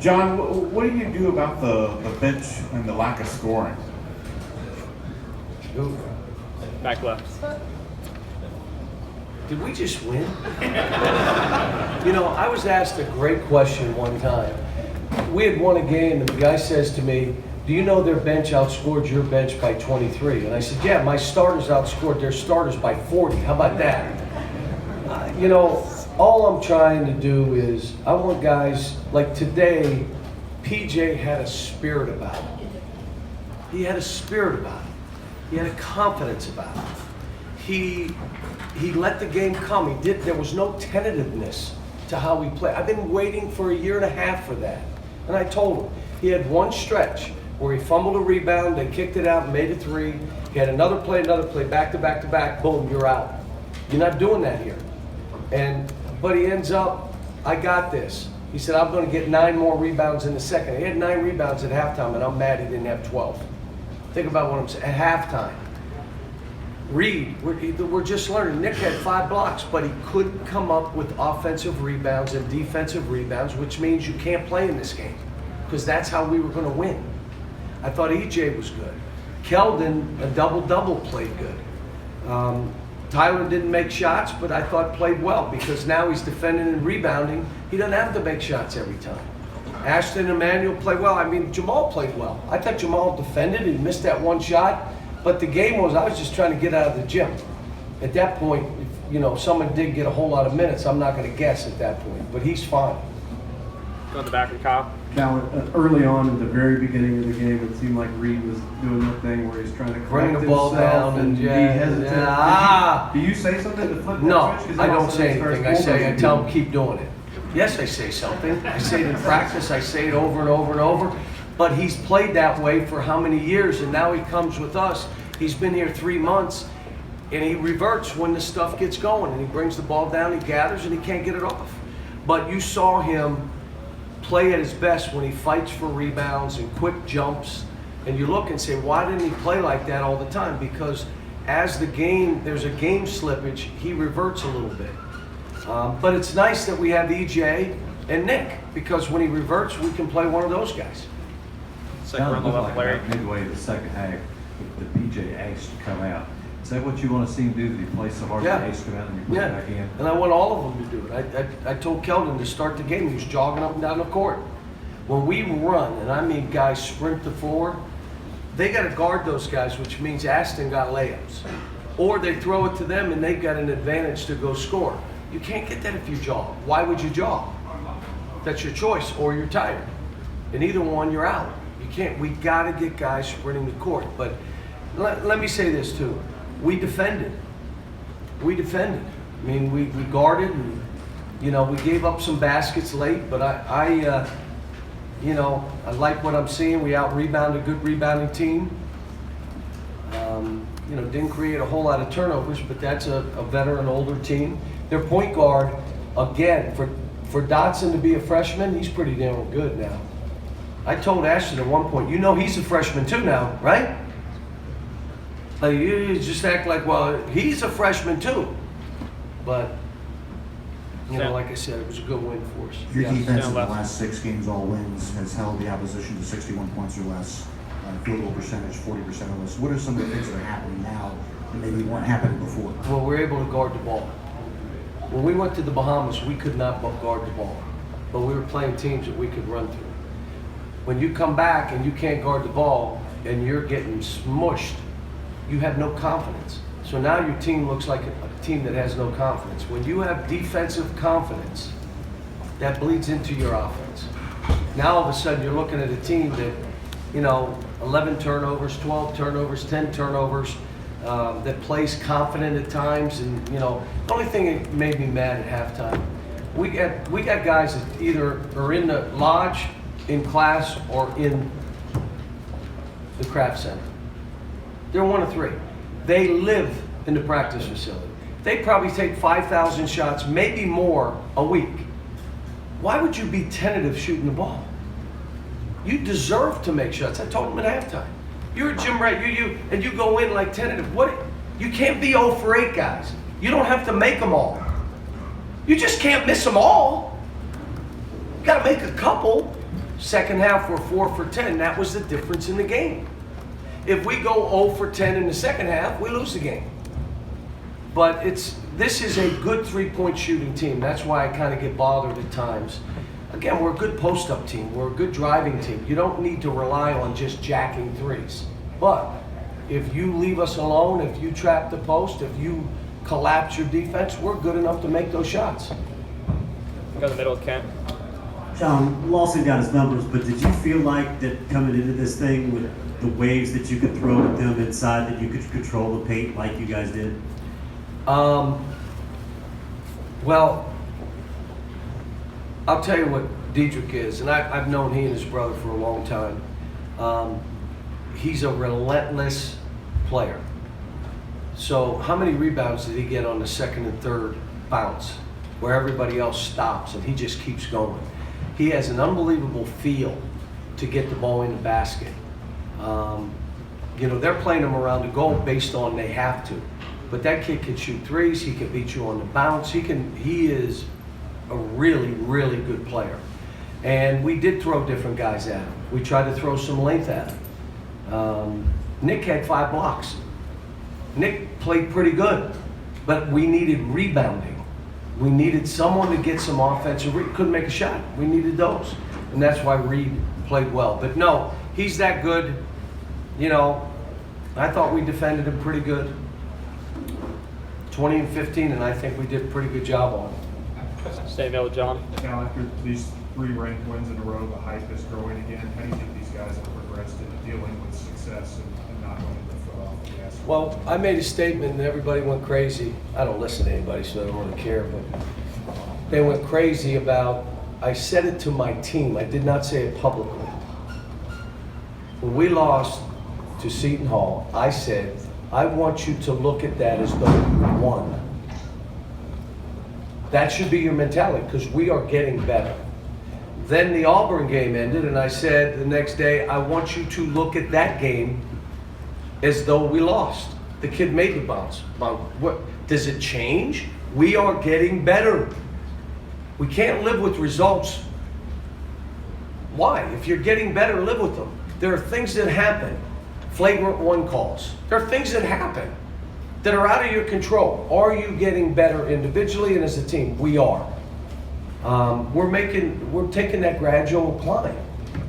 John, what do you do about the bench and the lack of scoring? Back left. Did we just win? You know, I was asked a great question one time. We had won a game, and the guy says to me, do you know their bench outscored your bench by 23? And I said, yeah, my starters outscored their starters by 40. How about that? You know, all I'm trying to do is, I want guys, like today, PJ had a spirit about him. He had a spirit about him. He had a confidence about him. He let the game come. There was no tentativeness to how we play. I've been waiting for a year and a half for that. And I told him, he had one stretch where he fumbled a rebound, they kicked it out and made a three. He had another play, back to back to back, boom, you're out. You're not doing that here. But he ends up, I got this. He said, I'm going to get 9 more rebounds in the second. He had 9 rebounds at halftime, and I'm mad he didn't have 12. Think about what I'm saying. At halftime. Reed, we're just learning. Nick had 5 blocks, but he couldn't come up with offensive rebounds and defensive rebounds, which means you can't play in this game, because that's how we were going to win. I thought EJ was good. Keldon, a double-double, played good. Tyler didn't make shots, but I thought played well, because now he's defending and rebounding. He doesn't have to make shots every time. Ashton and Emmanuel played well. I mean, Jamal played well. I thought Jamal defended and missed that one shot, but the game was, I was just trying to get out of the gym. At that point, if someone did get a whole lot of minutes, I'm not going to guess at that point, but he's fine. Go in the back with Kyle. Now, early on at the very beginning of the game, it seemed like Reed was doing the thing where he's trying to bring the ball down and be hesitant. Do you say something to flip that No, switch? I don't say anything. I tell him keep doing it. Yes, I say something. I say it in practice. I say it over and over and over. But he's played that way for how many years, and now he comes with us. He's been here 3 months, and he reverts when the stuff gets going, and he brings the ball down, he gathers, and he can't get it off. But you saw him play at his best when he fights for rebounds and quick jumps, and you look and say, why didn't he play like that all the time? Because as there's a game slippage, he reverts a little bit. But it's nice that we have EJ and Nick, because when he reverts, we can play one of those guys. Second on the left, Larry. Midway of the second half, the PJ asked to come out. Is that what you want to see him do? Did he play so hard that he asked to come out and you put him back in? And I want all of them to do it. I told Keldon to start the game. He was jogging up and down the court. When we run, and I mean guys sprint the floor, they got to guard those guys, which means Aston got layups. Or they throw it to them and they've got an advantage to go score. You can't get that if you jog. Why would you jog? That's your choice, or you're tired. And either one, you're out. You can't. We got to get guys sprinting the court. But let me say this too. We defended. I mean, we guarded, and we gave up some baskets late. But I like what I'm seeing. We out-rebounded a good rebounding team. Didn't create a whole lot of turnovers, but that's a veteran, older team. Their point guard, again, for Dotson to be a freshman, he's pretty damn good now. I told Ashton at one point, he's a freshman too now, right? Like, you just act like, well, he's a freshman too. But, like I said, it was a good win for us. Your defense in the last 6 games, all wins, has held the opposition to 61 points or less. Field goal percentage, 40% or less. What are some of the things that are happening now that maybe weren't happening before? Well, we're able to guard the ball. When we went to the Bahamas, we could not guard the ball. But we were playing teams that we could run through. When you come back and you can't guard the ball and you're getting smushed, you have no confidence. So now your team looks like a team that has no confidence. When you have defensive confidence, that bleeds into your offense. Now all of a sudden you're looking at a team that, 11 turnovers, 12 turnovers, 10 turnovers, that plays confident at times. And, the only thing that made me mad at halftime, we got guys that either are in the lodge, in class, or in the craft center. They're 1 of 3. They live in the practice facility. They probably take 5,000 shots, maybe more, a week. Why would you be tentative shooting the ball? You deserve to make shots. I told them at halftime. You're a gym rat, and you go in like tentative. You can't be 0 for 8, guys. You don't have to make them all. You just can't miss them all. You got to make a couple. Second half, we're 4 for 10. That was the difference in the game. If we go 0 for 10 in the second half, we lose the game. But this is a good three-point shooting team. That's why I kind of get bothered at times. Again, we're a good post-up team. We're a good driving team. You don't need to rely on just jacking threes. But if you leave us alone, if you trap the post, if you collapse your defense, we're good enough to make those shots. Go to the middle with Kent. John, Lawson got his numbers, but did you feel like that coming into this thing with the waves that you could throw at them inside, that you could control the paint like you guys did? Well, I'll tell you what Diedrich is, and I've known he and his brother for a long time. He's a relentless player. So how many rebounds did he get on the second and third bounce where everybody else stops and he just keeps going? He has an unbelievable feel to get the ball in the basket. You know, they're playing him around the goal based on they have to. But that kid can shoot threes, he can beat you on the bounce, he is a really, really good player. And we did throw different guys at him. We tried to throw some length at him. Nick had 5 blocks. Nick played pretty good, but we needed rebounding. We needed someone to get some offensive, couldn't make a shot. We needed those. And that's why Reed played well. But no, he's that good. You know, I thought we defended him pretty good. 20 and 15, and I think we did a pretty good job on it. Stay middle with John. Now, after these 3 ranked wins in a row, the hype is growing again. How do you think these guys have progressed in dealing with success and not letting their foot off the gas? Well, I made a statement and everybody went crazy. I don't listen to anybody, so I don't really care, but they went crazy about, I said it to my team. I did not say it publicly. When we lost to Seton Hall, I said, I want you to look at that as though you won. That should be your mentality because we are getting better. Then the Auburn game ended and I said the next day, I want you to look at that game as though we lost. The kid made the bounce. What does it change? We are getting better. We can't live with results. Why? If you're getting better, live with them. There are things that happen. Flagrant 1 calls. There are things that happen that are out of your control. Are you getting better individually and as a team? We are. We're taking that gradual climb.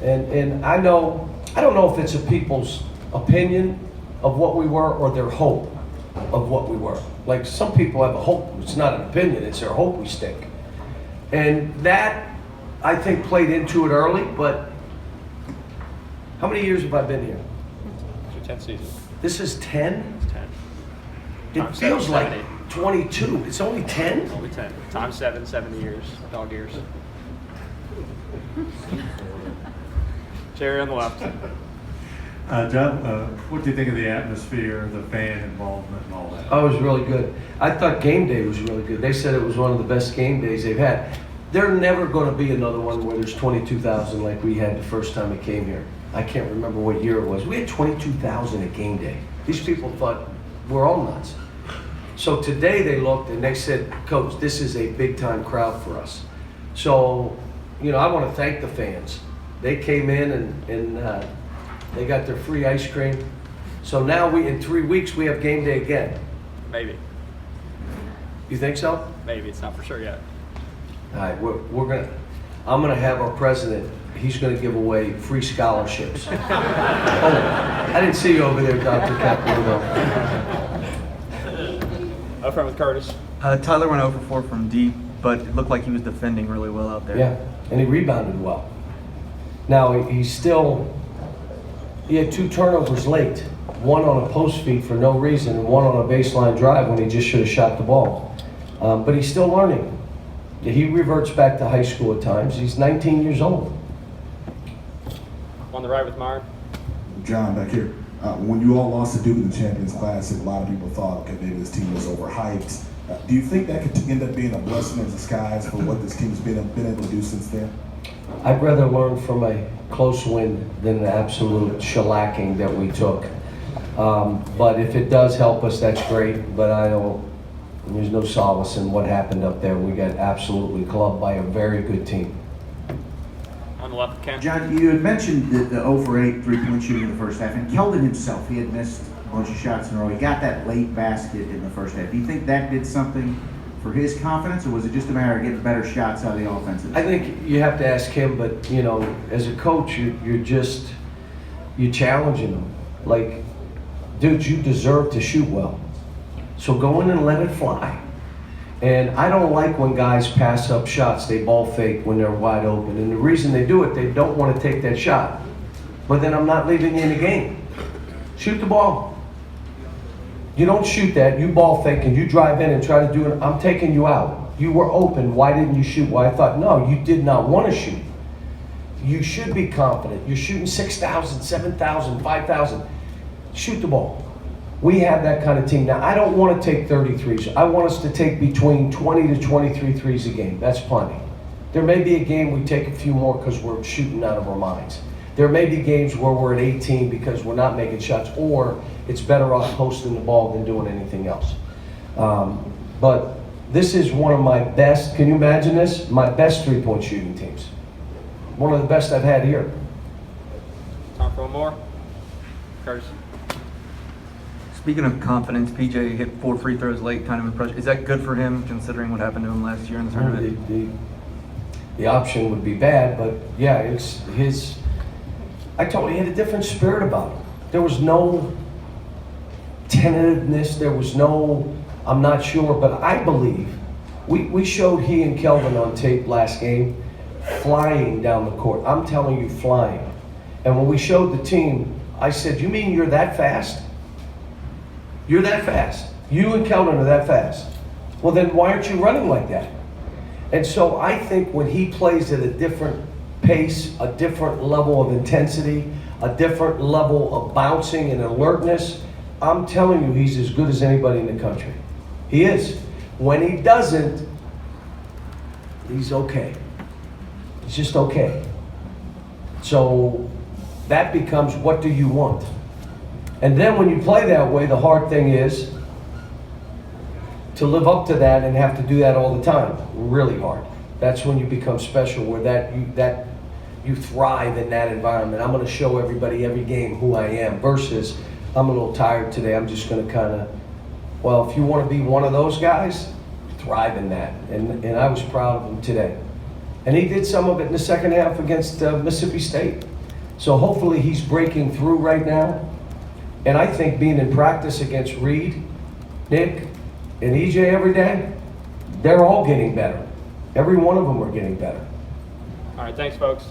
And I don't know if it's a people's opinion of what we were or their hope of what we were. Like some people have a hope. It's not an opinion, it's their hope we stink. And that, I think, played into it early, but how many years have I been here? It's your 10th season. This is 10? It's 10. It Times feels 7, like 70. 22. It's only 10? Only 10. Times 7, 70 years. Dog years. Jerry on the left. John, what do you think of the atmosphere, the fan involvement and all that? Oh, it was really good. I thought game day was really good. They said it was one of the best game days they've had. There's never going to be another one where there's 22,000 like we had the first time we came here. I can't remember what year it was. We had 22,000 at game day. These people thought we're all nuts. So today they looked and they said, Coach, this is a big time crowd for us. So, you know, I want to thank the fans. They came in and they got their free ice cream. So now in 3 weeks we have game day again. Maybe. You think so? Maybe. It's not for sure yet. All right, I'm gonna have our president, he's gonna give away free scholarships. Oh, I didn't see you over there, Dr. Caputo. Up front with Curtis. Tyler went 0 for 4 from deep, but it looked like he was defending really well out there. Yeah, and he rebounded well. Now, he had 2 turnovers late. One on a post feed for no reason, and one on a baseline drive when he just should have shot the ball. But he's still learning. He reverts back to high school at times. He's 19 years old. On the right with Myron. John, back here. When you all lost to Duke in the Champions Classic, a lot of people thought, okay, maybe this team was overhyped. Do you think that could end up being a blessing in disguise for what this team's been able to do since then? I'd rather learn from a close win than an absolute shellacking that we took. But if it does help us, that's great. But there's no solace in what happened up there. We got absolutely clubbed by a very good team. On On the left of Ken. John, you had mentioned the 0 for 8 3-point shooting in the first half, and Keldon himself, he had missed a bunch of shots in a row. He got that late basket in the first half. Do you think that did something for his confidence, or was it just a matter of getting better shots out of the offensive? I think you have to ask him, but you know, as a coach, you're challenging him. Like, dude, you deserve to shoot well. So go in and let it fly. And I don't like when guys pass up shots, they ball fake when they're wide open. And the reason they do it, they don't want to take that shot. But then I'm not leaving you in the game. Shoot the ball. You don't shoot that, you ball fake and you drive in and try to do it, I'm taking you out. You were open, why didn't you shoot? Well, I thought, no, you did not want to shoot. You should be confident. You're shooting 6,000, 7,000, 5,000. Shoot the ball. We have that kind of team. Now, I don't want to take 33s. I want us to take between 20 to 23 threes a game. That's plenty. There may be a game we take a few more because we're shooting out of our minds. There may be games where we're at 18 because we're not making shots, or it's better off posting the ball than doing anything else. But this is one of my best, can you imagine this? My best three-point shooting teams. One of the best I've had here. Time for one more. Curtis. Speaking of confidence, PJ hit 4 free throws late, kind of impressive. Is that good for him, considering what happened to him last year in the tournament? The option would be bad, but yeah, it's his. I told you, he had a different spirit about him. There was no tentativeness. There was no, I'm not sure, but I believe. We showed he and Kelvin on tape last game, flying down the court. I'm telling you, flying. And when we showed the team, I said, you mean you're that fast? You're that fast. You and Keldon are that fast. Well, then why aren't you running like that? And so I think when he plays at a different pace, a different level of intensity, a different level of bouncing and alertness, I'm telling you, he's as good as anybody in the country. He is. When he doesn't, he's okay. He's just okay. So that becomes, what do you want? And then when you play that way, the hard thing is to live up to that and have to do that all the time. Really hard. That's when you become special, where you thrive in that environment. I'm going to show everybody every game who I am, versus I'm a little tired today. I'm just going to kind of, well, if you want to be one of those guys, thrive in that. And I was proud of him today. And he did some of it in the second half against Mississippi State. So hopefully he's breaking through right now. And I think being in practice against Reed, Nick, and EJ every day, they're all getting better. Every one of them are getting better. All right, thanks, folks.